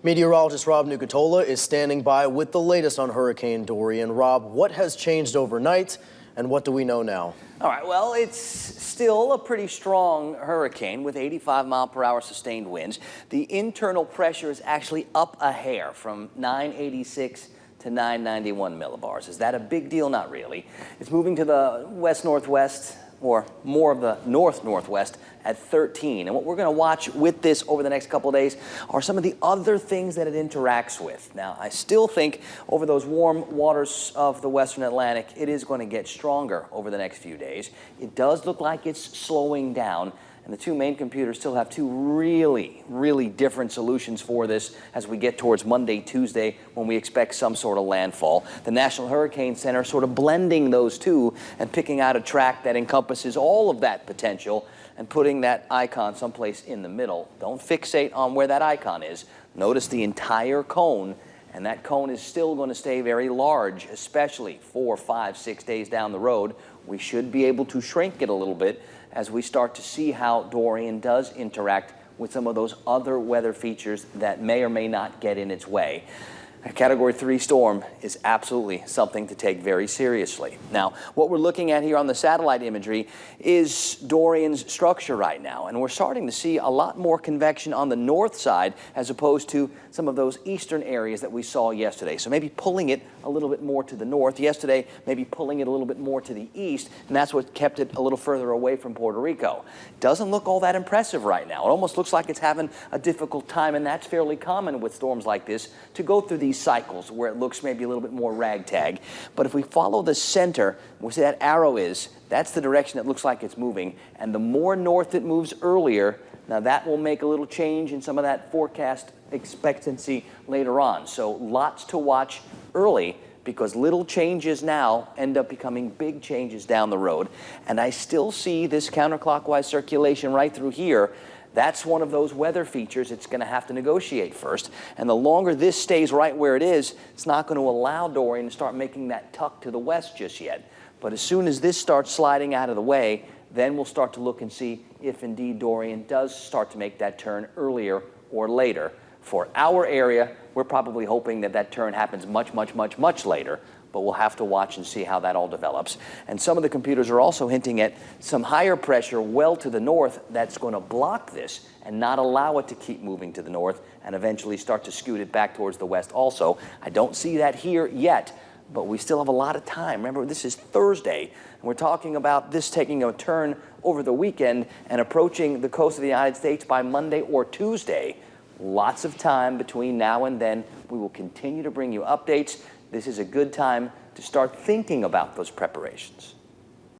Meteorologist Rob Nucatola is standing by with the latest on Hurricane Dorian. Rob, what has changed overnight and what do we know now? All right, well, it's still a pretty strong hurricane with 85-mile-per-hour sustained winds. The internal pressure is actually up a hair from 986 to 991 millibars. Is that a big deal? Not really. It's moving to the west-northwest, or more of the north-northwest at 13. And what we're going to watch with this over the next couple of days are some of the other things that it interacts with. Now, I still think over those warm waters of the western Atlantic, it is going to get stronger over the next few days. It does look like it's slowing down. And the two main computers still have two really different solutions for this as we get towards Monday, Tuesday, when we expect some sort of landfall. The National Hurricane Center sort of blending those two and picking out a track that encompasses all of that potential and putting that icon someplace in the middle. Don't fixate on where that icon is. Notice the entire cone, and that cone is still going to stay very large, especially 4, 5, 6 days down the road. We should be able to shrink it a little bit as we start to see how Dorian does interact with some of those other weather features that may or may not get in its way. A Category 3 storm is absolutely something to take very seriously. Now, what we're looking at here on the satellite imagery is Dorian's structure right now, and we're starting to see a lot more convection on the north side as opposed to some of those eastern areas that we saw yesterday. So maybe pulling it a little bit more to the north. Yesterday, maybe pulling it a little bit more to the east, and that's what kept it a little further away from Puerto Rico. Doesn't look all that impressive right now. It almost looks like it's having a difficult time, and that's fairly common with storms like this, to go through these cycles where it looks maybe a little bit more ragtag. But if we follow the center, where that arrow is, that's the direction it looks like it's moving. And the more north it moves earlier, now that will make a little change in some of that forecast expectancy later on. So lots to watch early, because little changes now end up becoming big changes down the road. And I still see this counterclockwise circulation right through here. That's one of those weather features it's going to have to negotiate first. And the longer this stays right where it is, it's not going to allow Dorian to start making that tuck to the west just yet. But as soon as this starts sliding out of the way, then we'll start to look and see if indeed Dorian does start to make that turn earlier or later. For our area, we're probably hoping that that turn happens much later. But we'll have to watch and see how that all develops. And some of the computers are also hinting at some higher pressure well to the north that's going to block this and not allow it to keep moving to the north and eventually start to scoot it back towards the west also. I don't see that here yet, but we still have a lot of time. Remember, this is Thursday, and we're talking about this taking a turn over the weekend and approaching the coast of the United States by Monday or Tuesday. Lots of time between now and then. We will continue to bring you updates. This is a good time to start thinking about those preparations.